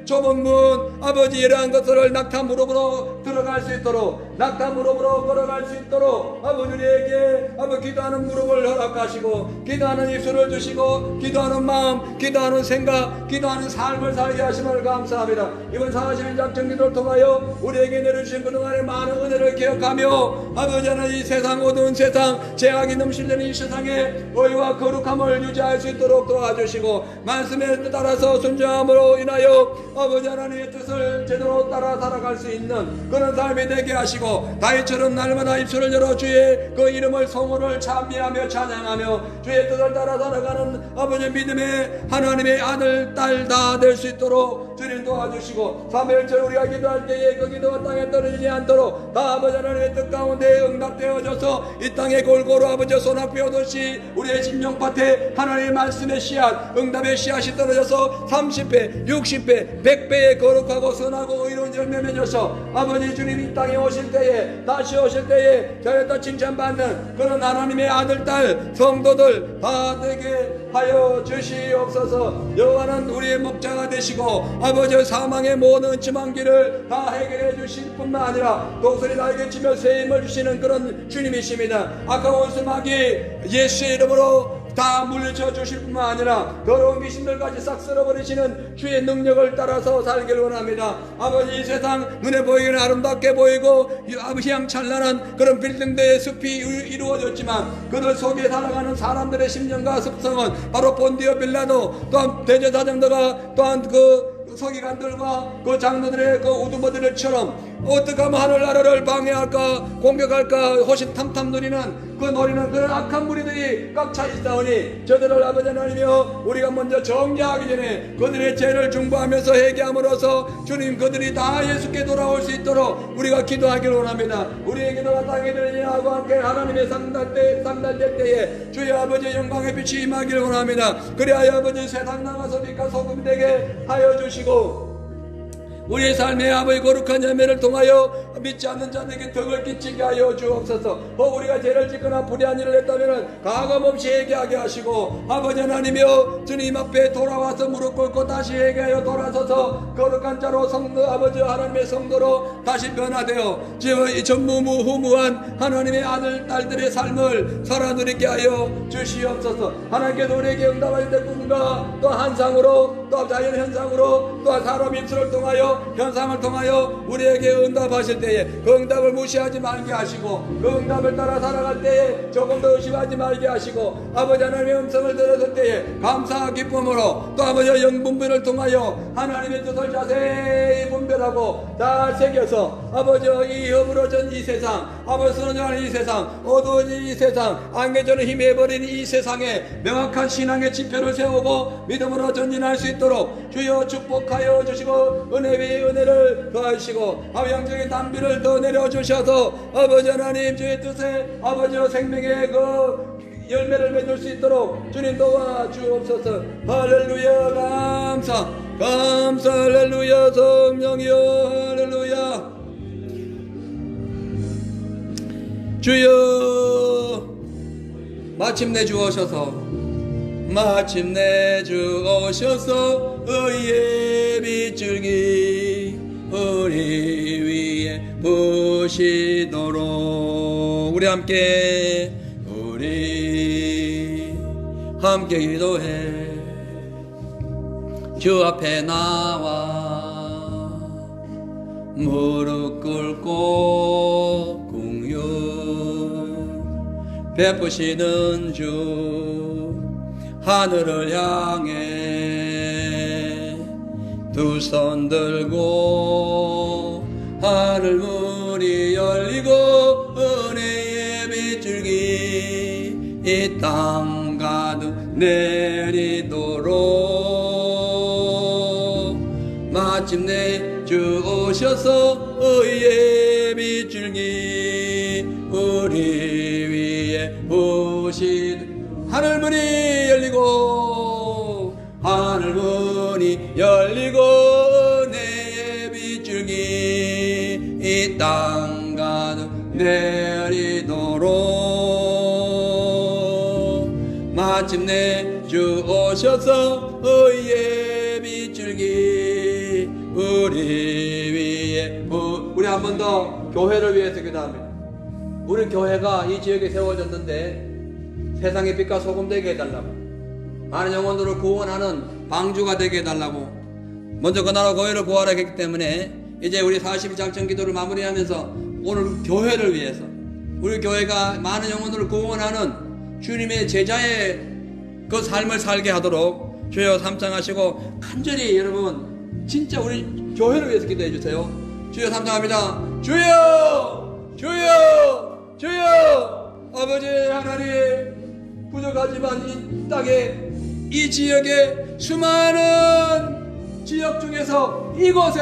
좁은 문 아버지 이러한 것을 낙타 무릎으로 들어갈 수 있도록, 낙타 무릎으로 걸어갈 수 있도록 아버지 우리에게 아버지 기도하는 무릎을 허락하시고, 기도하는 입술을 주시고, 기도하는 마음, 기도하는 생각, 기도하는 삶을 살게 하심을 감사합니다. 이번 40일 작전 기도를 통하여 우리에게 내려주신 그동안의 많은 은혜를 기억하며 아버지 하나님, 이 세상 어두운 세상, 죄악이 넘실대는 이 세상에 의와 거룩함을 유지할 수 있도록 도와주시고, 말씀에 따라서 순종함으로 인하여 아버지 하나님의 뜻을 제대로 따라 살아갈 수 있는 그런 삶이 되게 하시고, 다윗처럼 날마다 입술을 열어 주의 그 이름을 성호를 찬미하며 찬양하며 주의 뜻을 따라 살아가는 아버지 믿음의 하나님의 아들 딸 다 될 수 있도록 주님 도와주시고, 3일절 우리가 기도할 때에 그 기도가 땅에 떨어지지 않도록 다 아버지 하나님의 뜻 가운데 응답되어져서 이 땅에 골고루 아버지 소낙 피우듯이 우리의 심령밭에 하나님의 말씀의 씨앗, 응답의 씨앗이 떨어져서 30배 60배 100배의 거룩하고 선하고 의로운 열매 맺어서 아버지 주님 이 땅에 오실 때에, 다시 오실 때에 저희가 칭찬받는 그런 하나님의 아들 딸 성도들 다 되게 하여 주시옵소서. 여호와는 우리의 목자가 되시고 아버지 사망의 모든 험한 길을 다 해결해 주실 뿐만 아니라 독수리 날개 치며 새 힘을 주시는 그런 주님이십니다. 아까운 수마귀 예수의 이름으로 다 물리쳐 주실 뿐만 아니라 더러운 귀신들까지 싹 쓸어버리시는 주의 능력을 따라서 살길 원합니다. 아버지 이 세상 눈에 보이기는 아름답게 보이고 희양찬란한 그런 빌딩들의 숲이 이루어졌지만 그들 속에 살아가는 사람들의 심령과 습성은 바로 본디오 빌라도 또한 대제사장들과 또한 그 서기관들과 그 장로들의 그 우두머리들처럼 어떻게 하면 하늘나라를 방해할까 공격할까 호신탐탐 누리는 그런 악한 무리들이 꽉 차 있사오니 저들을 아버지 하나님이여 우리가 먼저 정죄하기 전에 그들의 죄를 중보하면서 회개함으로써 주님 그들이 다 예수께 돌아올 수 있도록 우리가 기도하기를 원합니다. 우리의 기도가 땅에 들리하고 함께 하나님의 상달될 때에 주의 아버지의 영광의 빛이 임하기를 원합니다. 그리하여 아버지 세상 나가서 빛과 소금이 되게 하여 주시고 우리의 삶의 아버지 거룩한 열매를 통하여 믿지 않는 자들에게 덕을 끼치게 하여 주옵소서. 혹 우리가 죄를 짓거나 불의한 일을 했다면 가감없이 회개하게 하시고, 아버지 하나님이여 주님 앞에 돌아와서 무릎 꿇고 다시 회개하여 돌아서서 거룩한 자로 성도 아버지 하나님의 성도로 다시 변화되어 이 전무후무한 하나님의 아들 딸들의 삶을 살아누리게 하여 주시옵소서. 하나님께서 우리에게 응답하실 때 꿈과 또 환상으로 또 자연 현상으로 또 사람 입술을 통하여 현상을 통하여 우리에게 응답하실 때에 그 응답을 무시하지 말게 하시고, 그 응답을 따라 살아갈 때에 조금 더 의심하지 말게 하시고, 아버지 하나님의 음성을 들었을 때에 감사와 기쁨으로 또 아버지 영분별을 통하여 하나님의 뜻을 자세히 분별하고 잘 새겨서 아버지 이 허물어진 이 세상, 아버지 쓰러져가는 이 세상, 어두워진 이 세상, 안개처럼 힘해버린 이 세상에 명확한 신앙의 지표를 세우고 믿음으로 전진할 수 있도록 주여 축복하여 주시고, 은혜 위에 은혜를 더하시고 영적인 담비를 더 내려주셔서 아버지 하나님 주의 뜻에 아버지의 생명의 그 열매를 맺을 수 있도록 주님 도와주옵소서. 할렐루야. 감사 할렐루야. 성령이여 할렐루야. 주여 마침내 주오셔서 의의 빗줄기 우리 위에 부시도록 우리 함께 기도해. 주 앞에 나와 무릎 꿇고 공유 베푸시는 주 하늘을 향해 두 손 들고 하늘 문이 열리고 은혜의 빗줄기 이 땅 가득 내리도록 마침내 주 오셔서 의의 빗줄기 우리 위에 부신 하늘문이 열리고 은혜의 빗줄기 이 땅 가득 내리도록 마침내 주 오셔서 의의 빗줄기 우리 위에 우리 한 번 더 교회를 위해서 기도합니다. 우리 교회가 이 지역에 세워졌는데 세상의 빛과 소금 되게 해달라고, 많은 영혼들을 구원하는 방주가 되게 해달라고 먼저 그 나라 교회를 구하라 했기 때문에 이제 우리 40일 작정 기도를 마무리하면서 오늘 교회를 위해서 우리 교회가 많은 영혼들을 구원하는 주님의 제자의 그 삶을 살게 하도록 주여 삼창하시고 간절히 여러분 진짜 우리 교회를 위해서 기도해 주세요. 주여 삼창합니다. 주여 아버지 하나님, 부족하지만 이 땅에 이 지역에 수많은 지역 중에서 이곳에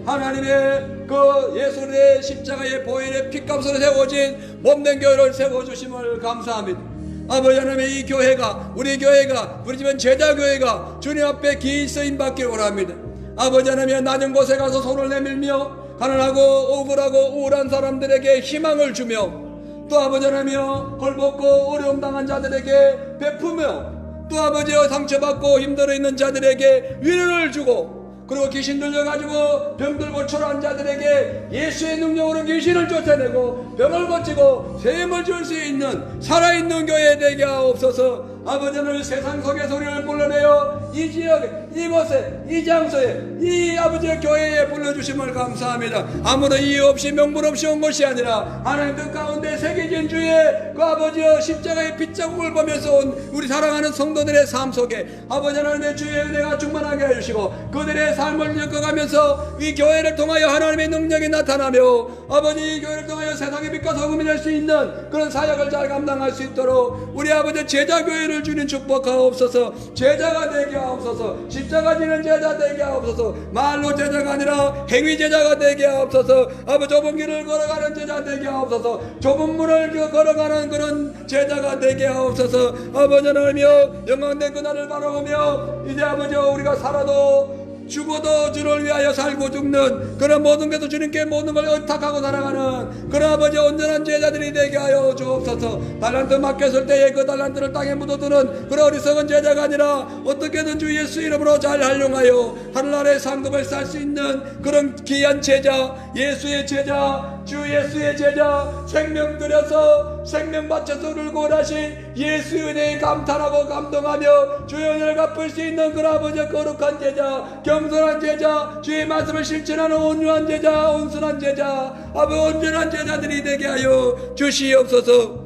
하나님의 그 예수의 십자가의 보혈의 피값으로 세워진 몸된 교회를 세워주심을 감사합니다. 아버지 하나님, 이 교회가 우리 집은 제자교회가 주님 앞에 기 쓰임받기를 원합니다. 아버지 하나님, 낮은 곳에 가서 손을 내밀며 가난하고 억울하고 우울한 사람들에게 희망을 주며 또 아버지 하나님, 헐벗고 어려움 당한 자들에게 베푸며 또 아버지 상처받고 힘들어 있는 자들에게 위로를 주고, 그리고 귀신 들려가지고 병들 고초한 자들에게 예수의 능력으로 귀신을 쫓아내고 병을 고치고 세임을 줄 수 있는 살아있는 교회 되게 하옵소서. 아버지 하나님, 세상 속의 소리를 불러내어 이 지역에, 이곳에, 이 장소에, 이 아버지의 교회에 불러주심을 감사합니다. 아무도 이유 없이 명분 없이 온 것이 아니라 하나님 뜻 가운데 새겨진 주의 그 아버지의 십자가의 핏자국을 보면서 온 우리 사랑하는 성도들의 삶 속에 아버지 하나님의 주의 은혜가 충만하게 해주시고 그들의 삶을 겪어가면서 이 교회를 통하여 하나님의 능력이 나타나며 아버지 이 교회를 통하여 세상의 빛과 소금이 될 수 있는 그런 사역을 잘 감당할 수 있도록 우리 아버지 제자교회를 주님 축복하옵소서. 제자가 되게 하옵소서. 십자가 지는 제자 되게 하옵소서. 말로 제자가 아니라 행위 제자가 되게 하옵소서. 아버지 좁은 길을 걸어가는 제자 되게 하옵소서. 좁은 문을 걸어가는 그런 제자가 되게 하옵소서. 아버지 하나님이여, 영광된 그날을 바라보며 이제 아버지 우리가 살아도 죽어도 주를 위하여 살고 죽는 그런 모든 것도 주님께 모든 걸 의탁하고 살아가는 그런 아버지 온전한 제자들이 되게 하여 주옵소서. 달란트 맡겼을 때에 그 달란트를 땅에 묻어두는 그런 어리석은 제자가 아니라 어떻게든 주 예수 이름으로 잘 활용하여 하늘나라의 상급을 살 수 있는 그런 귀한 제자, 예수의 제자, 주 예수의 제자, 생명 들여서 생명 바쳐서 울고 나신 예수의 은혜에 감탄하고 감동하며 주의 은혜를 갚을 수 있는 그 아버지의 거룩한 제자, 겸손한 제자, 주의 말씀을 실천하는 온유한 제자, 온순한 제자, 아버지 온전한 제자들이 되게 하여 주시옵소서.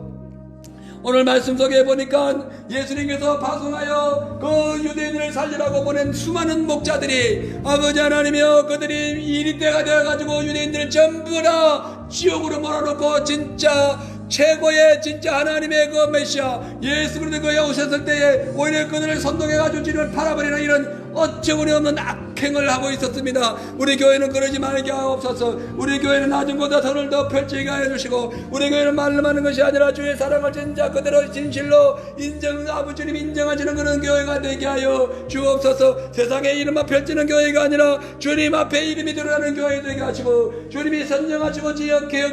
오늘 말씀 속에 보니까 예수님께서 파송하여 그 유대인을 살리라고 보낸 수많은 목자들이 아버지 하나님이여 그들이 일이 때가 되어가지고 유대인들을 전부 다 지옥으로 몰아넣고 진짜 최고의 진짜 하나님의 그 메시아 예수 그리스도 그에 오셨을 때에 오히려 그들을 선동해가지고 주님을 팔아버리는 이런 어처구니 없는 악행을 하고 있었습니다. 우리 교회는 그러지 말게 하옵소서. 우리 교회는 나중보다 손을 더 펼치게 해주시고 우리 교회는 말로 하는 것이 아니라 주의 사랑을 진짜 그대로 진실로 아버지님 인정하시는 그런 교회가 되게 하여 주옵소서. 세상에 이름만 펼치는 교회가 아니라 주님 앞에 이름이 드러나는 교회 되게 하시고 주님이 선정하시고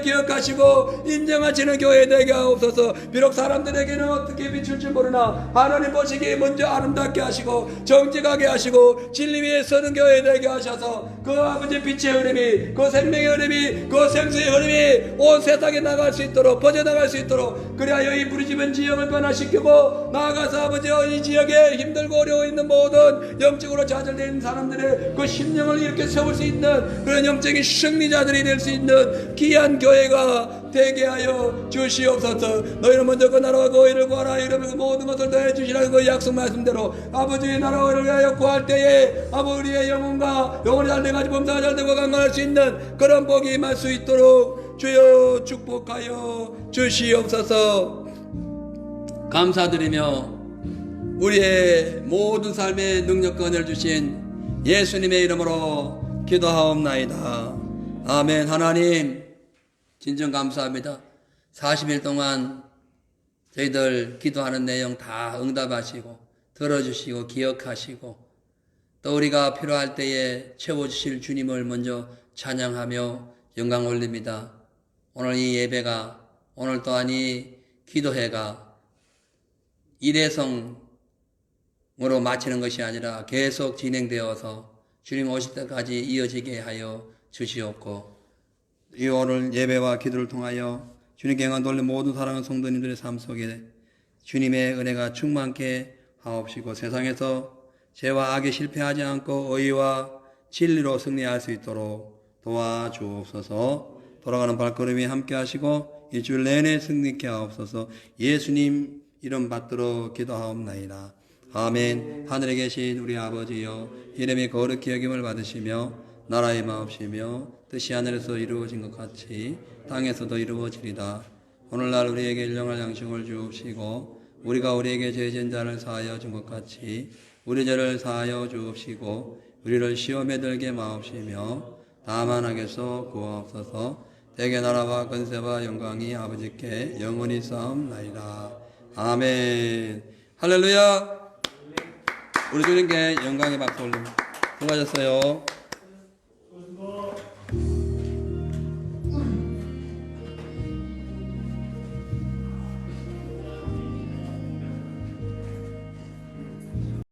기억하시고 인정하시는 교회 되게 하옵소서. 비록 사람들에게는 어떻게 비출지 모르나 하나님 보시기에 먼저 아름답게 하시고 정직하게 하시고 진리 위에 서는 교회 되게 하셔서 그 아버지 빛의 흐름이 그 생명의 흐름이 그 생수의 흐름이 온 세상에 나갈 수 있도록 퍼져나갈 수 있도록 그리하여 이 부르짖은 지역을 변화시키고 나아가서 아버지 이 지역에 힘들고 어려워 있는 모든 영적으로 좌절되어 있는 사람들의 그 심령을 이렇게 세울 수 있는 그런 영적인 승리자들이 될 수 있는 귀한 교회가 되게 하여 주시옵소서. 너희는 먼저 그 나라와 그 의를 구하라. 이러면 모든 것을 더해 주시라는 그 약속 말씀대로 아버지의 나라와 의를 위하여 구할 때에 아버지의 영혼과 영혼이 잘 돼가지고 범사가 잘 되고 강건할 수 있는 그런 복이 임할 수 있도록 주여 축복하여 주시옵소서. 감사드리며 우리의 모든 삶의 능력과 은혜를 주신 예수님의 이름으로 기도하옵나이다. 아멘. 하나님 진정 감사합니다. 40일 동안 저희들 기도하는 내용 다 응답하시고 들어주시고 기억하시고 또 우리가 필요할 때에 채워주실 주님을 먼저 찬양하며 영광 올립니다. 오늘 이 예배가 오늘 또한 이 기도회가 일회성으로 마치는 것이 아니라 계속 진행되어서 주님 오실 때까지 이어지게 하여 주시옵고 이 오늘 예배와 기도를 통하여 주님께 영광 돌린 모든 사랑하는 성도님들의 삶 속에 주님의 은혜가 충만케 하옵시고 세상에서 죄와 악에 실패하지 않고 의와 진리로 승리할 수 있도록 도와주옵소서. 돌아가는 발걸음이 함께 하시고 일주일 내내 승리케 하옵소서. 예수님 이름 받들어 기도하옵나이다. 아멘. 하늘에 계신 우리 아버지여 이름이 거룩히 여김을 받으시며 나라의 마옵시며 뜻이 하늘에서 이루어진 것 같이 땅에서도 이루어지리다. 오늘날 우리에게 일용할 양식을 주옵시고 우리가 우리에게 죄진 자를 사하여 준 것 같이 우리 죄를 사하여 주옵시고 우리를 시험에 들게 마옵시며 다만 악에서 구하옵소서. 대개 나라와 권세와 영광이 아버지께 영원히 싸움나이다. 아멘. 할렐루야. 우리 주님께 영광의 박수 올립니다. 수고하셨어요.